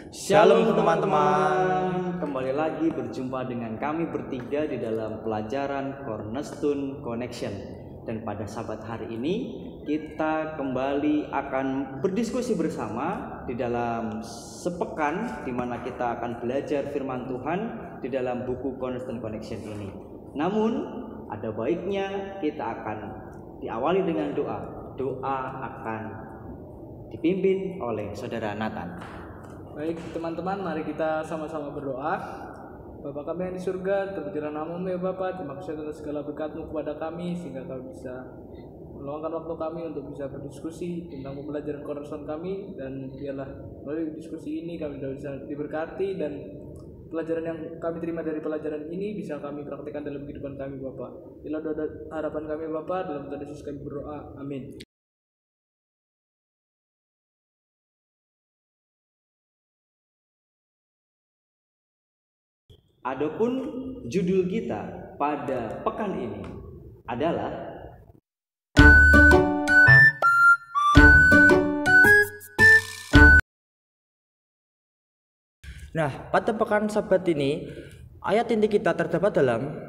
Shalom teman-teman, kembali lagi berjumpa dengan kami bertiga di dalam pelajaran Cornerstone Connection. Dan pada Sabat hari ini kita kembali akan berdiskusi bersama di dalam sepekan, di mana kita akan belajar firman Tuhan di dalam buku Cornerstone Connection ini. Namun ada baiknya kita akan diawali dengan doa. Doa akan dipimpin oleh Saudara Nathan. Baik teman-teman, mari kita sama-sama berdoa. Bapa kami yang di surga, terpujilah namamu ya Bapa. Terima kasih atas segala berkat-Mu kepada kami, sehingga kami bisa meluangkan waktu kami untuk bisa berdiskusi tentang pembelajaran Cornerstone kami. Dan biarlah melalui diskusi ini kami bisa diberkati, dan pelajaran yang kami terima dari pelajaran ini bisa kami praktikkan dalam kehidupan kami Bapa. Inilah doa harapan kami Bapa, dalam Tuhan Yesus kami berdoa, amin. Adapun judul kita pada pekan ini adalah pada pekan Sabat ini ayat inti kita terdapat dalam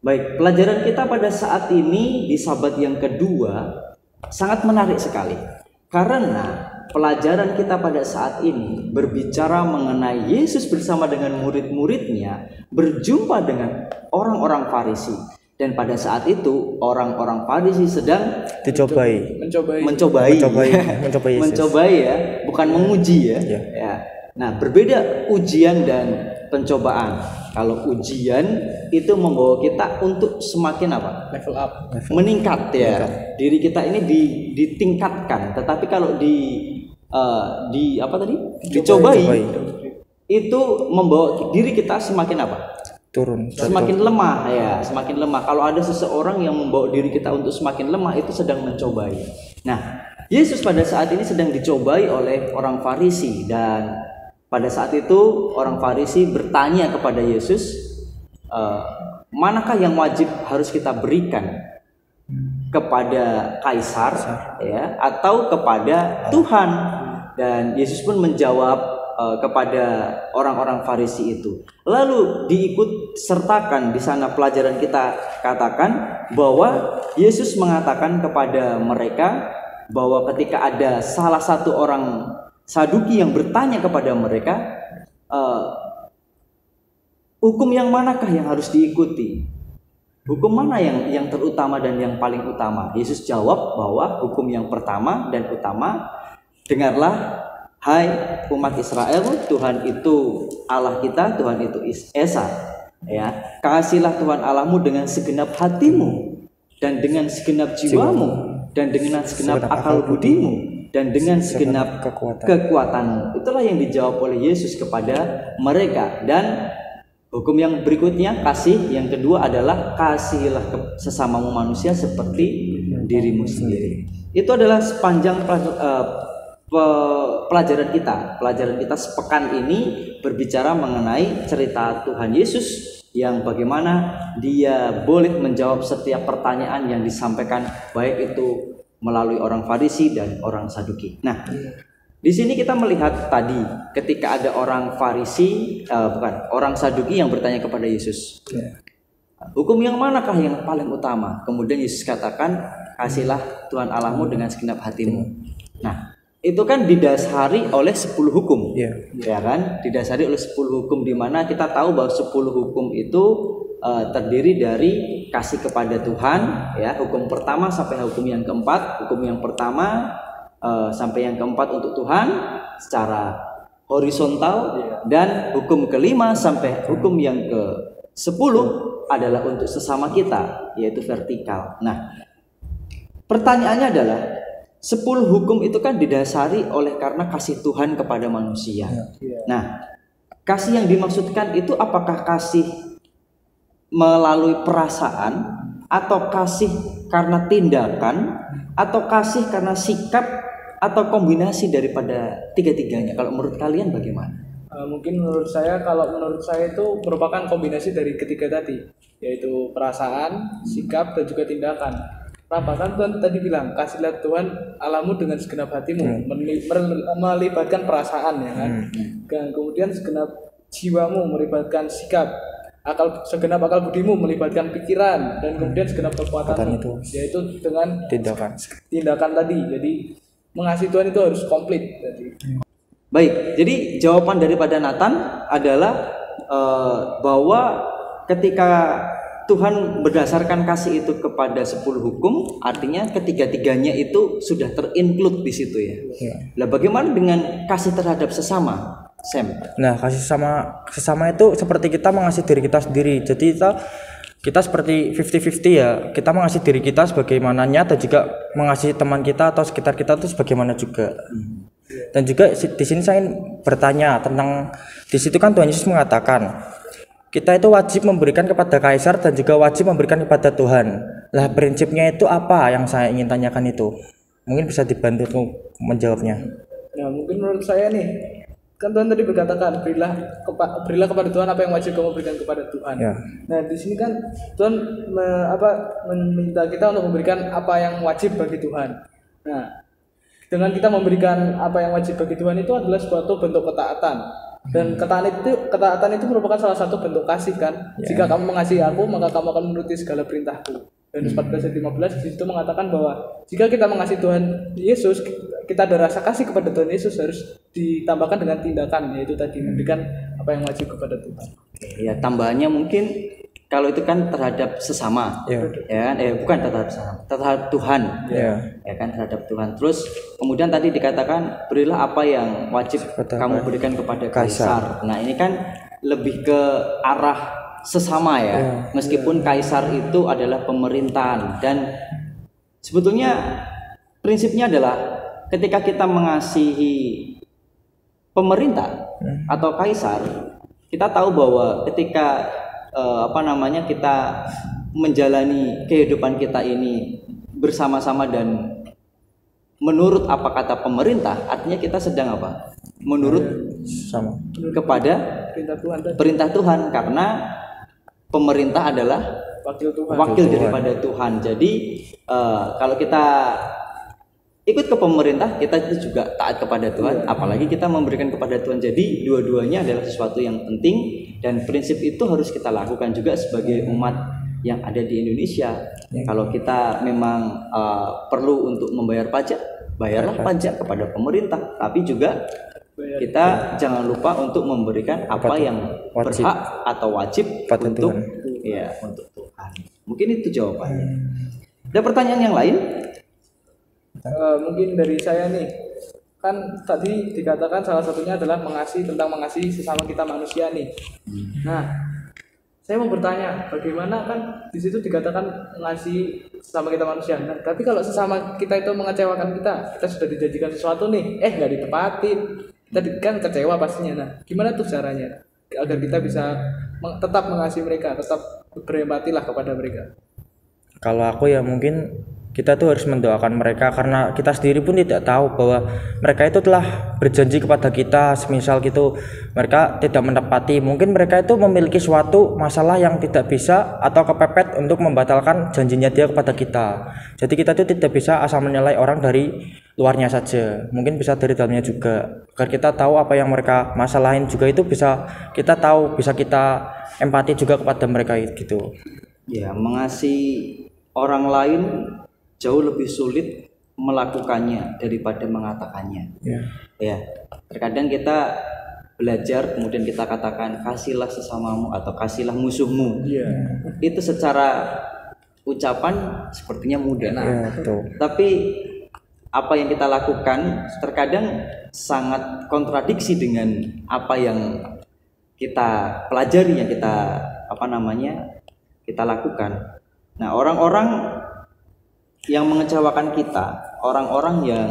Baik, pelajaran kita pada saat ini di Sabat yang kedua sangat menarik sekali. Karena pelajaran kita pada saat ini berbicara mengenai Yesus bersama dengan murid-muridnya berjumpa dengan orang-orang Farisi. Dan pada saat itu orang-orang Farisi sedang mencobai ya, bukan menguji ya. Ya. Nah, berbeda ujian dan pencobaan. Kalau ujian itu membawa kita untuk semakin Level up, meningkat ya. Diri kita ini ditingkatkan. Tetapi kalau dicobai itu membawa diri kita semakin turun, semakin lemah ya, semakin lemah. Kalau ada seseorang yang membawa diri kita untuk semakin lemah, itu sedang mencobai. Nah, Yesus pada saat ini sedang dicobai oleh orang Farisi, dan pada saat itu orang Farisi bertanya kepada Yesus, manakah yang wajib harus kita berikan, kepada Kaisar ya atau kepada Tuhan? Dan Yesus pun menjawab kepada orang-orang Farisi itu. Lalu diikut sertakan di sana pelajaran kita katakan bahwa Yesus mengatakan kepada mereka bahwa ketika ada salah satu orang Saduki yang bertanya kepada mereka, hukum yang manakah yang harus diikuti? Hukum mana yang terutama dan yang paling utama? Yesus jawab bahwa hukum yang pertama dan utama, dengarlah hai umat Israel, Tuhan itu Allah kita, Tuhan itu Esa. Ya, kasihlah Tuhan Allahmu dengan segenap hatimu dan dengan segenap jiwamu dan dengan segenap akal budimu dan dengan segenap kekuatanmu. Itulah yang dijawab oleh Yesus kepada mereka. Dan hukum yang berikutnya, kasih. Yang kedua adalah kasihilah sesamamu manusia seperti dirimu sendiri. Itu adalah sepanjang pelajaran kita. Pelajaran kita sepekan ini berbicara mengenai cerita Tuhan Yesus yang bagaimana dia boleh menjawab setiap pertanyaan yang disampaikan, baik itu melalui orang Farisi dan orang Saduki. Nah, di sini kita melihat tadi ketika ada orang orang Saduki yang bertanya kepada Yesus, hukum yang manakah yang paling utama? Kemudian Yesus katakan, kasihlah Tuhan Allahmu dengan segenap hatimu. Nah, itu kan didasari oleh 10 hukum, ya kan? Didasari oleh 10 hukum, di mana kita tahu bahwa 10 hukum itu terdiri dari kasih kepada Tuhan, ya, hukum pertama sampai hukum yang keempat. Hukum yang pertama sampai yang keempat untuk Tuhan secara horizontal, dan hukum kelima sampai hukum yang ke-10 adalah untuk sesama kita, yaitu vertikal. Nah, pertanyaannya adalah 10 hukum itu kan didasari oleh karena kasih Tuhan kepada manusia. Nah, kasih yang dimaksudkan itu apakah kasih melalui perasaan, atau kasih karena tindakan, atau kasih karena sikap, atau kombinasi daripada tiga-tiganya? Kalau menurut kalian bagaimana? Mungkin menurut saya itu merupakan kombinasi dari ketiga tadi, yaitu perasaan, sikap, dan juga tindakan. Kenapa? Kan Tuhan tadi bilang, kasihlah Tuhan Allahmu dengan segenap hatimu, melibatkan perasaan ya kan. Dan kemudian segenap jiwamu melibatkan sikap, segenap akal budimu melibatkan pikiran, dan kemudian segenap kekuatanmu, yaitu dengan tindakan tadi. Jadi mengasihi Tuhan itu harus komplit tadi. Baik, jadi jawaban daripada Nathan adalah bahwa ketika Tuhan berdasarkan kasih itu kepada 10 hukum, artinya ketiga-tiganya itu sudah terinclude di situ ya. Nah, bagaimana dengan kasih terhadap sesama, Sam? Nah, kasih sesama itu seperti kita mengasihi diri kita sendiri. Jadi kita seperti 50-50 ya. Kita mengasihi diri kita sebagaimananya, dan juga mengasihi teman kita atau sekitar kita itu sebagaimana juga. Dan juga di sini saya ingin bertanya tentang, di situ kan Tuhan Yesus mengatakan kita itu wajib memberikan kepada kaisar dan juga wajib memberikan kepada Tuhan. Lah, prinsipnya itu apa yang saya ingin tanyakan itu? Mungkin bisa dibantu menjawabnya. Nah, mungkin menurut saya nih, kan Tuhan tadi berkatakan berilah kepada Tuhan apa yang wajib kamu berikan kepada Tuhan. Ya. Nah, di sini kan Tuhan meminta kita untuk memberikan apa yang wajib bagi Tuhan. Nah, dengan kita memberikan apa yang wajib bagi Tuhan itu adalah suatu bentuk ketaatan. Dan ketaatan itu merupakan salah satu bentuk kasih kan. Jika kamu mengasihi aku, maka kamu akan menuruti segala perintahku. Dan 14 ayat 15 di situ mengatakan bahwa jika kita mengasihi Tuhan Yesus, kita ada rasa kasih kepada Tuhan Yesus harus ditambahkan dengan tindakan, yaitu tadi memberikan apa yang wajib kepada Tuhan. Ya, tambahannya mungkin kalau itu kan terhadap sesama, ya kan? Bukan terhadap sesama, terhadap Tuhan, ya kan, terhadap Tuhan. Terus kemudian tadi dikatakan berilah apa yang wajib kamu berikan kepada kaisar. Nah, ini kan lebih ke arah sesama ya, meskipun kaisar itu adalah pemerintahan, dan sebetulnya prinsipnya adalah ketika kita mengasihi pemerintah atau kaisar, kita tahu bahwa ketika kita menjalani kehidupan kita ini bersama-sama dan menurut apa kata pemerintah, artinya kita sedang apa? Menurut kepada perintah Tuhan, karena pemerintah adalah wakil daripada Tuhan. Jadi kalau kita ikut ke pemerintah, kita itu juga taat kepada Tuhan, apalagi kita memberikan kepada Tuhan. Jadi dua-duanya adalah sesuatu yang penting, dan prinsip itu harus kita lakukan juga sebagai umat yang ada di Indonesia. Kalau kita memang perlu untuk membayar pajak, bayarlah pajak kepada pemerintah, tapi juga kita jangan lupa untuk memberikan apa yang berhak atau wajib untuk Tuhan. Mungkin itu jawabannya. Ada pertanyaan yang lain? Mungkin dari saya nih, kan tadi dikatakan salah satunya adalah mengasihi sesama kita manusia nih. Nah, saya mau bertanya, bagaimana kan di situ dikatakan mengasihi sesama kita manusia. Nah, tapi kalau sesama kita itu mengecewakan kita sudah dijanjikan sesuatu nih, nggak ditepatin, kita kan kecewa pastinya. Nah, gimana tuh caranya agar kita bisa tetap mengasihi mereka, tetap berempatilah kepada mereka? Kalau aku ya mungkin kita tuh harus mendoakan mereka, karena kita sendiri pun tidak tahu bahwa mereka itu telah berjanji kepada kita, semisal gitu mereka tidak menepati. Mungkin mereka itu memiliki suatu masalah yang tidak bisa atau kepepet untuk membatalkan janjinya dia kepada kita. Jadi kita itu tidak bisa asal menilai orang dari luarnya saja, mungkin bisa dari dalamnya juga, agar kita tahu apa yang mereka masalahin juga itu bisa kita tahu, bisa kita empati juga kepada mereka gitu. Ya, mengasihi orang lain jauh lebih sulit melakukannya daripada mengatakannya. Ya, terkadang kita belajar kemudian kita katakan kasihlah sesamamu atau kasihlah musuhmu. Itu secara ucapan sepertinya mudah. Tapi apa yang kita lakukan terkadang sangat kontradiksi dengan apa yang kita pelajari, yang kita kita lakukan. Nah, orang-orang yang mengecewakan kita, orang-orang yang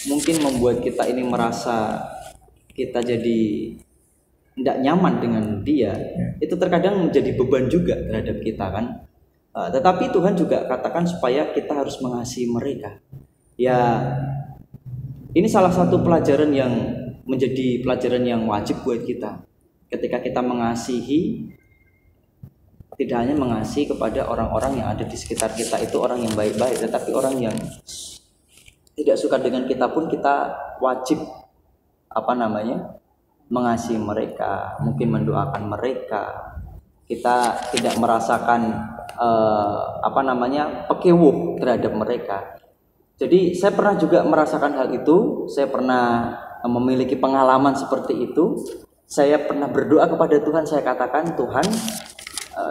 mungkin membuat kita ini merasa kita jadi tidak nyaman dengan dia, itu terkadang menjadi beban juga terhadap kita kan. Tetapi Tuhan juga katakan supaya kita harus mengasihi mereka. Ya, ini salah satu pelajaran yang menjadi pelajaran yang wajib buat kita. Ketika kita mengasihi, tidak hanya mengasihi kepada orang-orang yang ada di sekitar kita itu orang yang baik-baik, tetapi orang yang tidak suka dengan kita pun kita wajib mengasihi mereka, mungkin mendoakan mereka. Kita tidak merasakan pekewuh terhadap mereka. Jadi saya pernah juga merasakan hal itu. Saya pernah memiliki pengalaman seperti itu. Saya pernah berdoa kepada Tuhan. Saya katakan, Tuhan,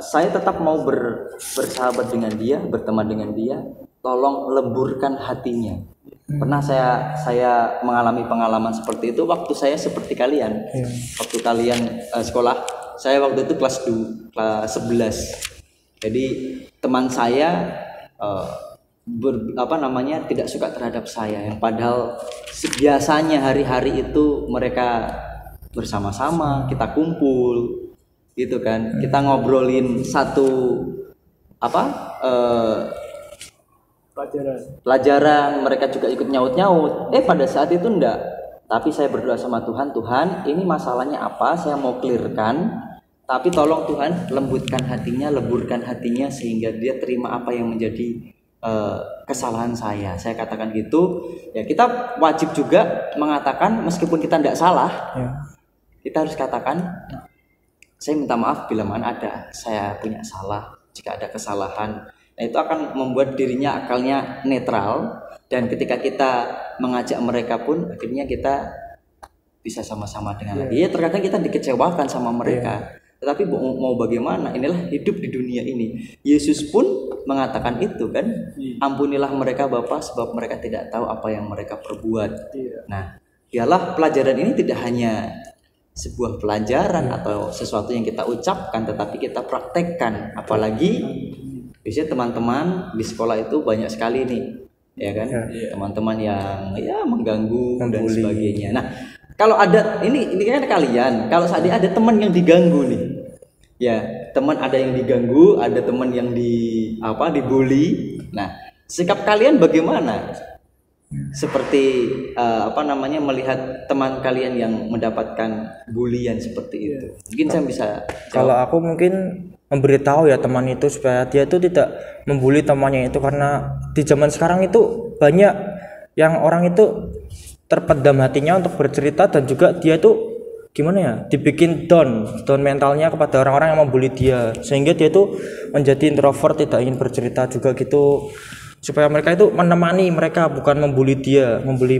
saya tetap mau bersahabat dengan dia, berteman dengan dia. Tolong leburkan hatinya. Pernah saya mengalami pengalaman seperti itu waktu saya seperti kalian. Waktu kalian sekolah, saya waktu itu kelas 11. Jadi teman saya tidak suka terhadap saya, yang padahal biasanya hari-hari itu mereka bersama-sama, kita kumpul gitu kan, kita ngobrolin satu pelajaran, mereka juga ikut nyaut-nyaut. Pada saat itu enggak, tapi saya berdoa sama Tuhan, Tuhan, ini masalahnya apa, saya mau clearkan, tapi tolong Tuhan lembutkan hatinya, leburkan hatinya sehingga dia terima apa yang menjadi kesalahan saya katakan gitu. Ya, kita wajib juga mengatakan meskipun kita tidak salah, kita harus katakan, saya minta maaf bila mana saya punya salah, jika ada kesalahan. Nah, itu akan membuat dirinya akalnya netral, dan ketika kita mengajak mereka pun akhirnya kita bisa sama-sama dengan lagi. Ya, terkadang kita dikecewakan sama mereka, tetapi mau bagaimana, inilah hidup di dunia ini. Yesus pun mengatakan itu kan, ampunilah mereka Bapa sebab mereka tidak tahu apa yang mereka perbuat. Nah, biarlah pelajaran ini tidak hanya sebuah pelajaran atau sesuatu yang kita ucapkan, tetapi kita praktekkan. Apalagi biasanya teman-teman di sekolah itu banyak sekali nih, ya kan, teman-teman yang mengganggu dan sebagainya. Nah, kalau ada ini kan kalian, kalau seandainya ada teman yang diganggu nih, ya teman ada yang diganggu, ada teman yang dibully. Nah, sikap kalian bagaimana? Seperti melihat teman kalian yang mendapatkan bulian seperti itu. Mungkin saya bisa jawab. Kalau aku mungkin memberitahu ya teman itu supaya dia itu tidak membuli temannya itu, karena di zaman sekarang itu banyak yang orang itu terpendam hatinya untuk bercerita, dan juga dia itu dibikin down mentalnya kepada orang-orang yang membuli dia, sehingga dia itu menjadi introvert, tidak ingin bercerita juga gitu, supaya mereka itu menemani mereka, bukan membuli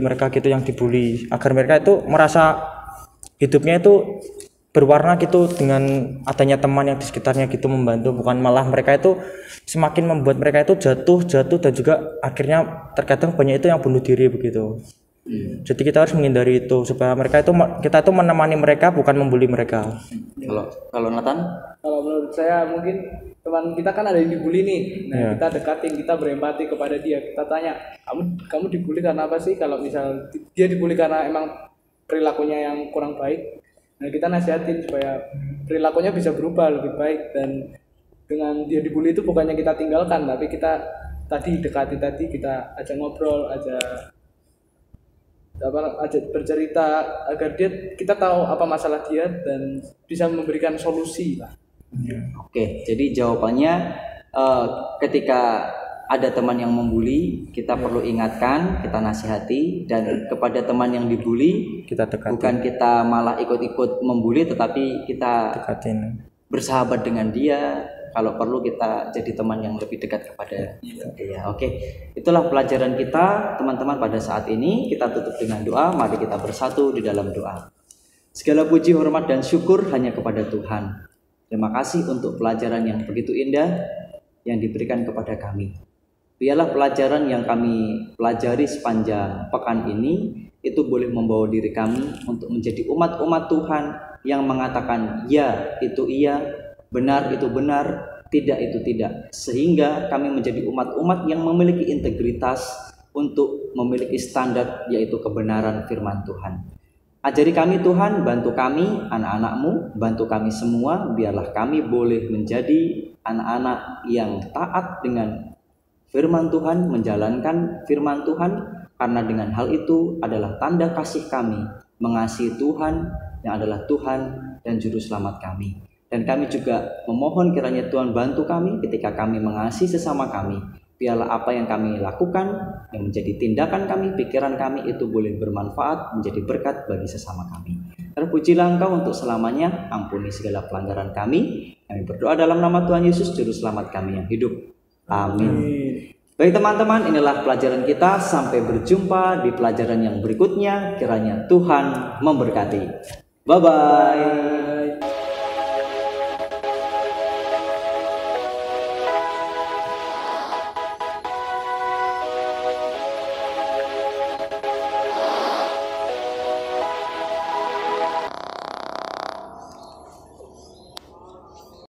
mereka gitu yang dibully, agar mereka itu merasa hidupnya itu berwarna gitu dengan adanya teman yang di sekitarnya gitu membantu, bukan malah mereka itu semakin membuat mereka itu jatuh dan juga akhirnya terkadang banyak itu yang bunuh diri begitu. Jadi kita harus menghindari itu supaya kita itu menemani mereka, bukan membuli mereka. Kalau Nathan? Kalau menurut saya mungkin teman kita kan ada yang dibully nih. Nah, kita dekatin, kita berempati kepada dia. Kita tanya, kamu dibully karena apa sih? Kalau misal dia dibully karena emang perilakunya yang kurang baik, nah kita nasihatin supaya perilakunya bisa berubah lebih baik. Dan dengan dia dibully itu bukannya kita tinggalkan, tapi kita dekati, kita ajak ngobrol, ajak bercerita agar kita tahu apa masalah dia dan bisa memberikan solusi lah. Oke, jadi jawabannya ketika ada teman yang membuli, kita perlu ingatkan, kita nasihati, dan kepada teman yang dibuli kita dekati. Bukan kita malah ikut-ikut membuli, tetapi kita dekatin, bersahabat dengan dia. Kalau perlu kita jadi teman yang lebih dekat kepada dia. Oke. Itulah pelajaran kita teman-teman pada saat ini. Kita tutup dengan doa. Mari kita bersatu di dalam doa. Segala puji, hormat dan syukur hanya kepada Tuhan. Terima kasih untuk pelajaran yang begitu indah yang diberikan kepada kami. Biarlah pelajaran yang kami pelajari sepanjang pekan ini itu boleh membawa diri kami untuk menjadi umat-umat Tuhan yang mengatakan ya itu iya, benar itu benar, tidak itu tidak, sehingga kami menjadi umat-umat yang memiliki integritas untuk memiliki standar, yaitu kebenaran firman Tuhan. Ajari kami Tuhan, bantu kami anak-anak-Mu, bantu kami semua, biarlah kami boleh menjadi anak-anak yang taat dengan firman Tuhan, menjalankan firman Tuhan, karena dengan hal itu adalah tanda kasih kami mengasihi Tuhan yang adalah Tuhan dan Juru Selamat kami. Dan kami juga memohon kiranya Tuhan bantu kami ketika kami mengasihi sesama kami. Biarlah apa yang kami lakukan, yang menjadi tindakan kami, pikiran kami itu boleh bermanfaat, menjadi berkat bagi sesama kami. Terpujilah Engkau untuk selamanya, ampuni segala pelanggaran kami. Kami berdoa dalam nama Tuhan Yesus, Juru Selamat kami yang hidup. Amin. Baik teman-teman, inilah pelajaran kita. Sampai berjumpa di pelajaran yang berikutnya. Kiranya Tuhan memberkati. Bye-bye.